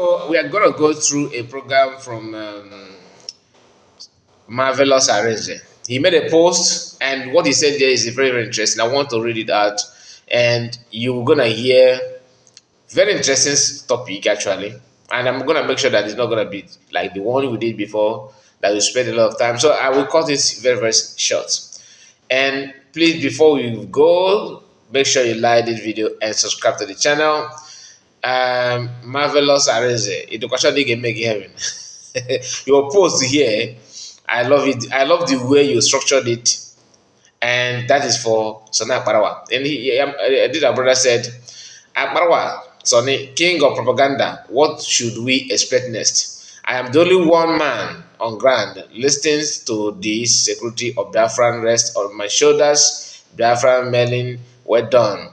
So we are going to go through a program from Marvelous Arinze. He made a post, and what he said there is very, very interesting. I want to read it out, and you're gonna hear very interesting topic actually. And I'm gonna make sure that it's not gonna be like the one we did before that we spent a lot of time. So I will cut it very, very short. And please, before we go, make sure you like this video and subscribe to the channel. Marvelous Arinze. It's a question they can make heaven. Your post here, I love it. I love the way you structured it, and that is for Sonny Akparawa. And did our brother said, Akparawa, Sonny, king of propaganda. What should we expect next? I am the only one man on ground listening to the security of Biafran rest on my shoulders. Biafran melon, well done,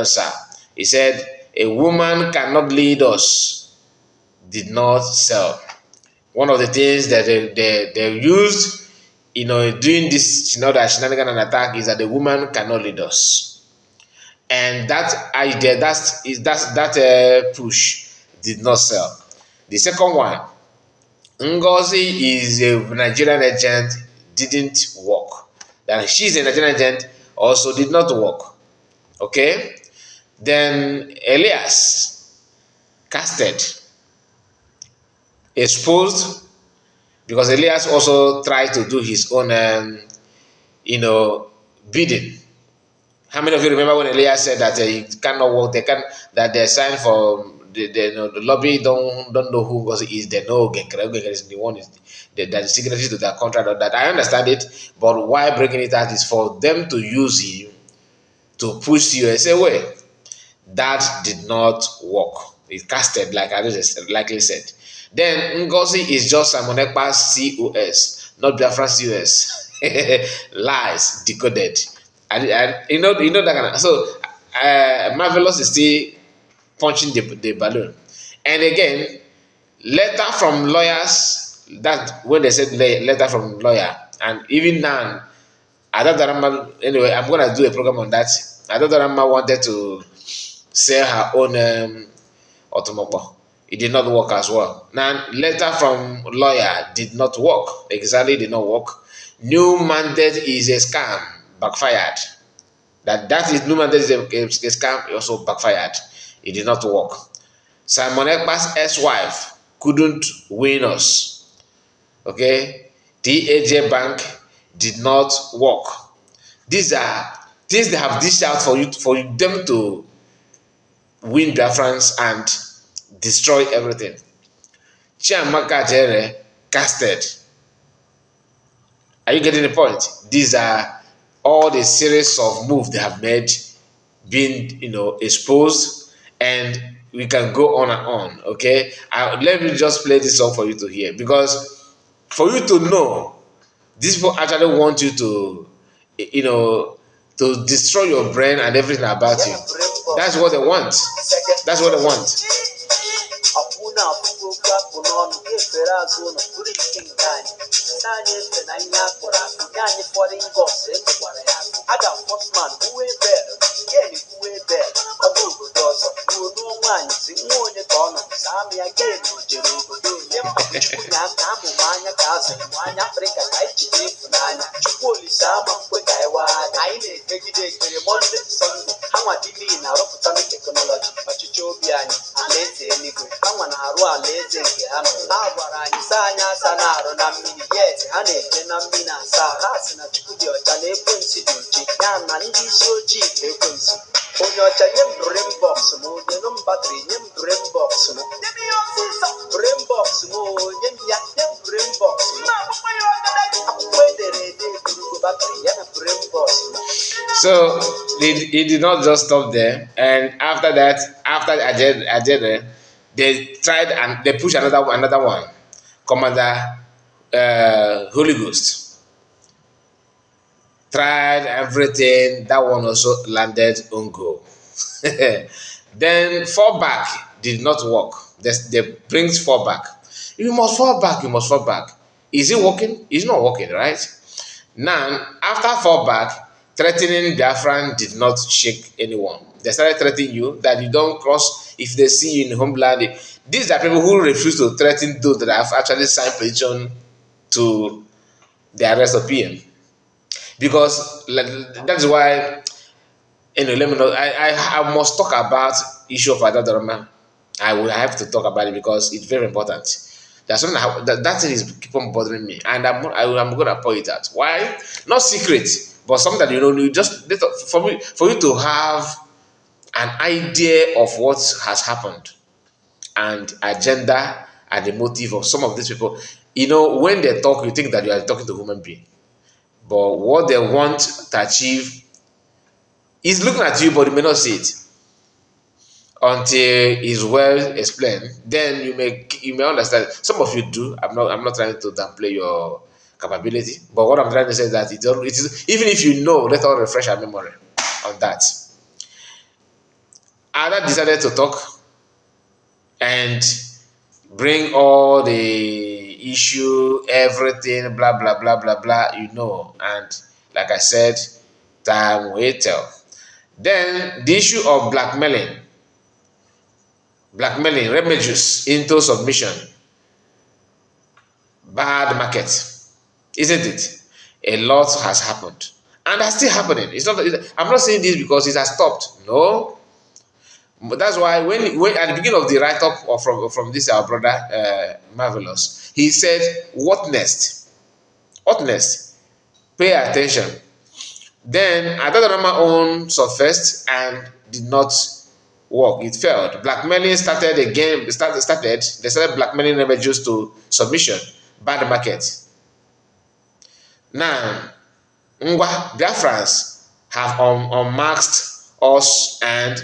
sir. He said, a woman cannot lead us, did not sell. One of the things that they used, doing this, that shenanigan and attack is that the woman cannot lead us, and that idea, that push did not sell. The second one, Ngozi is a Nigerian agent, didn't work. That she's a Nigerian agent also did not work. Okay, then Elias casted, exposed, because Elias also tried to do his own, bidding. How many of you remember when Elias said that he cannot work? That they signed for the lobby don't know who was is. They know is the one that is signatory to that contract. Or that I understand it, but why breaking it out is for them to use him to push US away. That did not work. It casted, like I just likely said. Then Ngozi is just Simon Ekpa's COS, not Biafran's US. Lies decoded. And you know that kind of, so Marvelous is still punching the balloon. And again, letter from lawyers, that when they said letter from lawyer, and even now, anyway, I'm gonna do a program on that. Adadorama wanted to sell her own automobile. It did not work as well. Now, letter from lawyer did not work. Exactly, did not work. New mandate is a scam, backfired. That is new mandate is a scam, it also backfired. It did not work. Simon Ekpa's ex-wife couldn't win us. Okay, DAJ Bank did not work. These are things they have dished out for them to win Biafrans and destroy everything. Chiamaka Jere casted. Are you getting the point? These are all the series of moves they have made, being exposed, and we can go on and on. Okay, let me just play this song for you to hear, because for you to know, these people actually want you to, to destroy your brain and everything about you. That's what they want. That's what they want. So he did not just stop there, and after that, after Ajede, they tried and they pushed another one, Commander Holy Ghost. Tried everything. That one also landed on go. Then fall back did not work. They brings fall back. You must fall back. You must fall back. Is it working? It's not working, right? Now, after fall back, threatening Biafran did not shake anyone. They started threatening you that you don't cross if they see you in homeland. These are people who refuse to threaten those that have actually signed petition to the arrest of PM. Because that's why, let me know. I must talk about issue of Adadarama. I will have to talk about it because it's very important. That's something that thing is keep on bothering me, and I'm going to point it out. Why? Not secret, but something that you just for you to have an idea of what has happened and agenda and the motive of some of these people. When they talk, you think that you are talking to a human being, but what they want to achieve is looking at you, but you may not see it until it's well explained. Then you may understand. Some of you do. I'm not trying to downplay your capability, but what I'm trying to say is that it is, even if you know, let us refresh our memory on that. Ada decided to talk and bring all the issue, everything, blah blah blah blah blah, and like I said, time will tell. Then the issue of blackmailing remages into submission. Bad market, isn't it? A lot has happened, and that's still happening. I'm not saying this because it has stopped. No, but that's why when at the beginning of the write-up from this our brother Marvelous, he said, "What next? What next? Pay attention." Then Adadarama own surfaced and did not work. It failed. Blackmailing started again. They started blackmailing refugees to submission. Bad market. Now, Biafrans have unmasked us and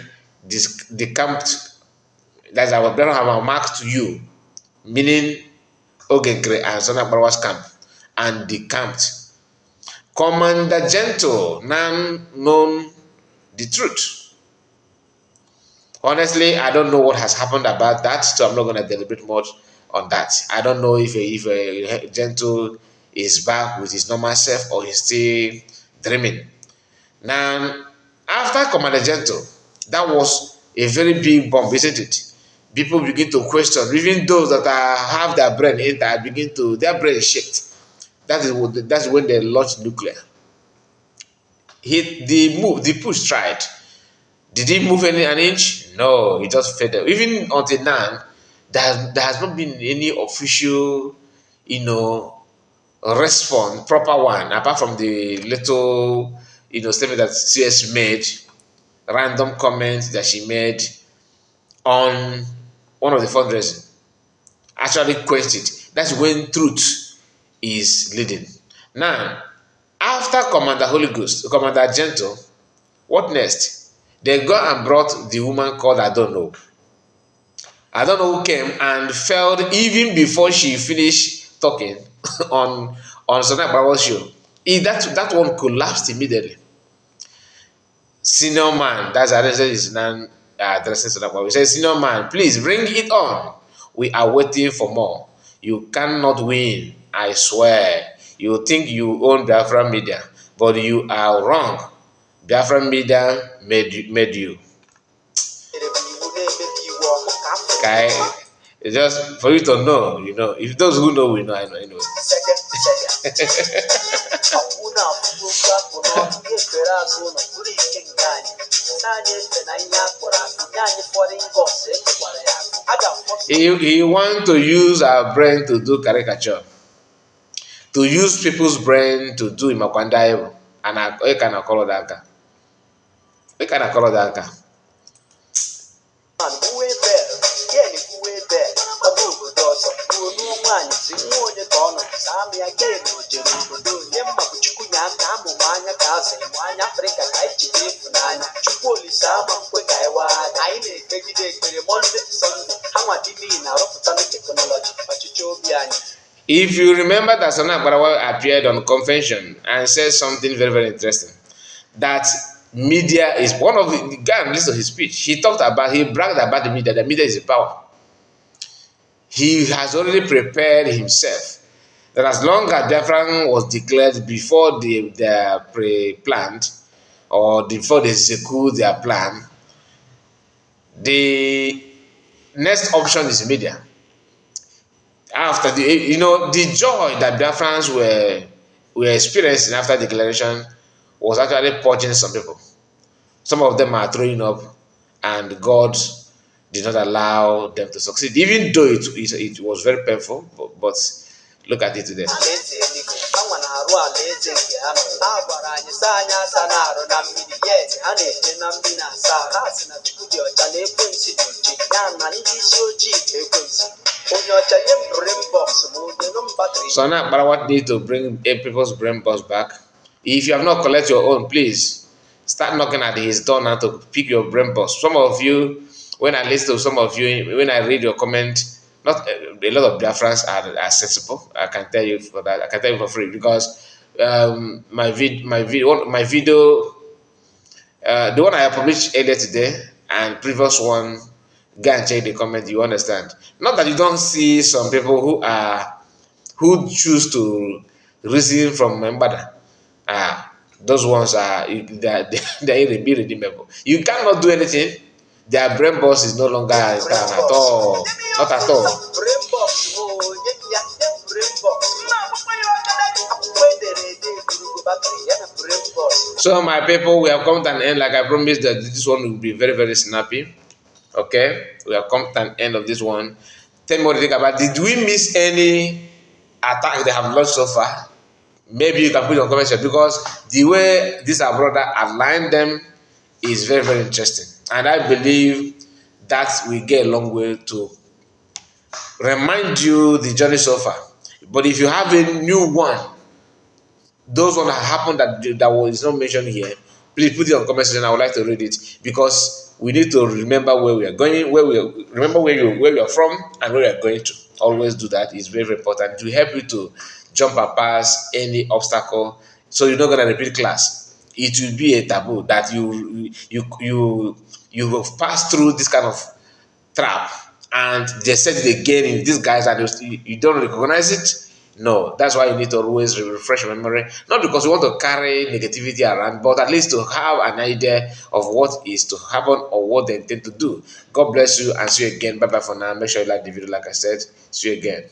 decamped. That's our Biafrans have unmasked you, meaning Ogenkre and Son Akparawa's camp, and decamped. Commander Gentle now known the truth. Honestly, I don't know what has happened about that, so I'm not going to deliberate much on that. I don't know if Gentle is back with his normal self or he's still dreaming. Now, after Commander Gentle, that was a very big bomb, isn't it? People begin to question, even those that have their brain inside, their brain shaked. That's when they launched nuclear. The push tried. Did he move an inch? No, he just faded. Even until now, there has not been any official, response, proper one, apart from the little, statement that CS made, random comments that she made on one of the fundraising. Actually quenched it. That's when truth is leading. Now, after Commander Gentle, what next? They go and brought the woman called I don't know who came and failed even before she finished talking on Son Akparawa's show. That one collapsed immediately. Senior man, that's Arinze is now addressing Son Akparawa. He says, "Senior man, please bring it on. We are waiting for more. You cannot win, I swear. You think you own Biafran media, but you are wrong. Biafran media made you." Okay, it's just for you to know, If those who know, we know, I know anyway. He want to use our brain to do caricature, to use people's brain to do imakwanda, and I can call that. We can call that. If you remember that Son Akparawa appeared on convention and said something very, very interesting, that media is one of the guy listen to his speech. He bragged about the media. The media is a power. He has already prepared himself that as long as Biafran was declared before they pre-planned or before they execute their plan, the Next option is media. After the joy that Biafrans were experiencing after declaration was actually purging some people. Some of them are throwing up, and God did not allow them to succeed, even though it was very painful. But look at it today. So now Akparawa need to bring people's brain box back. If you have not collected your own, please start knocking at his door now to pick your brain box. Some of you, when I listen to some of you, when I read your comment, not a lot of Biafrans are sensible. I can tell you for that. I can tell you for free because my video, the one I published earlier today and previous one, go and check the comment. You understand? Not that you don't see some people who choose to reason from Mbada. Those ones they're irredeemable. You cannot do anything. Their brain box is no longer at all. Not at all. So my people, we have come to an end. Like I promised that this one will be very, very snappy. Okay, we have come to an end of this one. Tell me what you think about. Did we miss any attack they have launched so far? Maybe you can put your comment section because the way this our brother outlined them is very, very interesting, and I believe that we get a long way to remind you the journey so far. But if you have a new one, those one that happened that was not mentioned here, please put it on the comment section. I would like to read it because we need to remember where we are going, where we are from, and where we are going to. Always do that. It's very, very important. It will help you to jump past any obstacle, so you're not gonna repeat class. It will be a taboo that you will pass through this kind of trap, and they said it again in these guys, and you don't recognize it. No, that's why you need to always refresh your memory. Not because you want to carry negativity around, but at least to have an idea of what is to happen or what they intend to do. God bless you and see you again. Bye bye for now. Make sure you like the video, like I said. See you again.